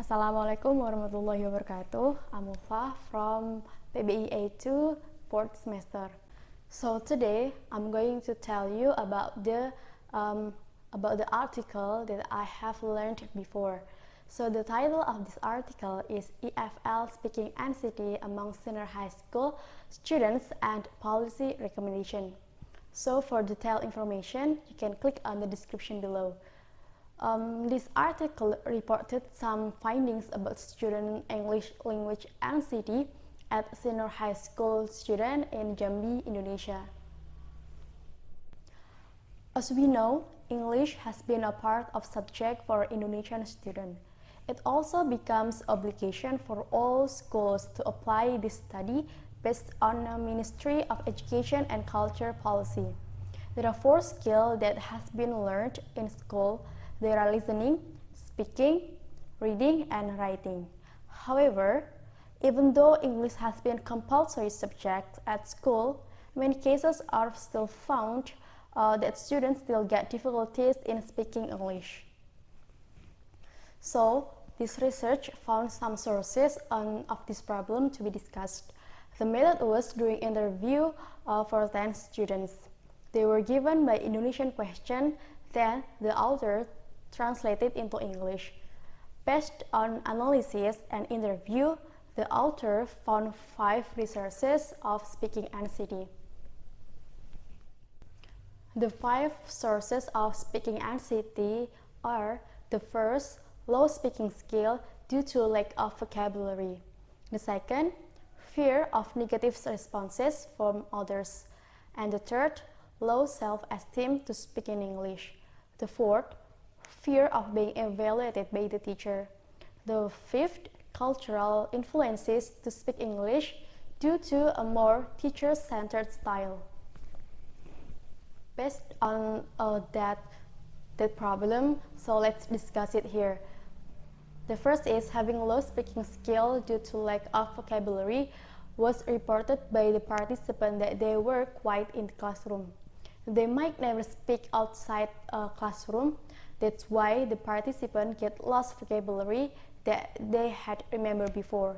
Assalamualaikum warahmatullahi wabarakatuh. I'm Ulfa from PBI A2 4th semester. So today I'm going to tell you about the article that I have learned before. So the title of this article is EFL Speaking Anxiety Among Senior High School Students and Policy Recommendation. So for detailed information, you can click on the description below. This article reported some findings about student English language anxiety at senior high school student in Jambi, Indonesia. As we know, English has been a part of subject for Indonesian students. It also becomes obligation for all schools to apply this study based on the Ministry of Education and Culture policy. There are 4 skills that has been learned in school. There are listening, speaking, reading, and writing. However, even though English has been compulsory subject at school, many cases are still found that students still get difficulties in speaking English. So, this research found some sources of this problem to be discussed. The method was doing interview for 10 students. They were given by Indonesian question, then the author translated into English. Based on analysis and interview, the author found 5 resources of speaking anxiety. The 5 sources of speaking anxiety are: the first, low speaking skill due to lack of vocabulary. The second, fear of negative responses from others. And the third, low self-esteem to speak in English. The fourth, fear of being evaluated by the teacher. The fifth, cultural influences to speak English due to a more teacher-centered style. Based on that problem, so let's discuss it here. The first is having low speaking skill due to lack of vocabulary was reported by the participant that they were quiet in the classroom. They might never speak outside a classroom. That's why the participant get lost vocabulary that they had remembered before.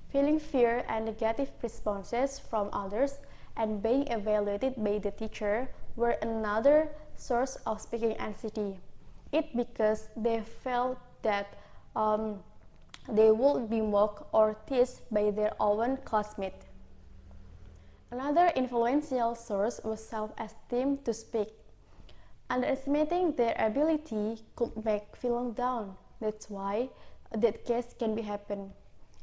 Feeling fear and negative responses from others and being evaluated by the teacher were another source of speaking anxiety. It because they felt that they would be mocked or teased by their own classmates. Another influential source was self-esteem to speak. Underestimating their ability could make feeling down. That's why that case can be happen.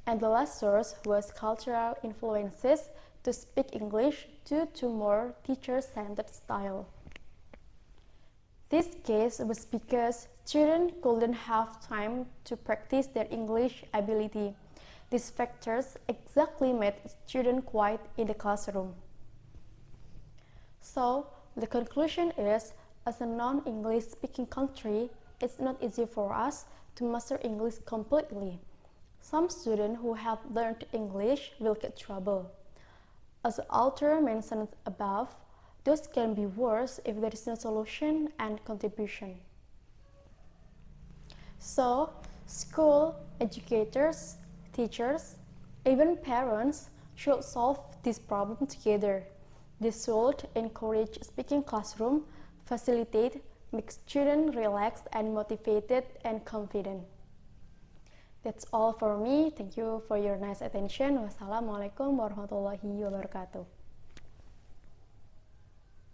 And the last source was cultural influences to speak English due to more teacher-centered style. This case was because students couldn't have time to practice their English ability. These factors exactly made students quiet in the classroom. So, the conclusion is, as a non-English speaking country, it's not easy for us to master English completely. Some students who have learned English will get trouble. As the author mentioned above, those can be worse if there is no solution and contribution. So, school, educators, teachers, even parents should solve this problem together. They should encourage speaking classroom, facilitate, make students relaxed and motivated and confident. That's all for me. Thank you for your nice attention. Wassalamualaikum warahmatullahi wabarakatuh.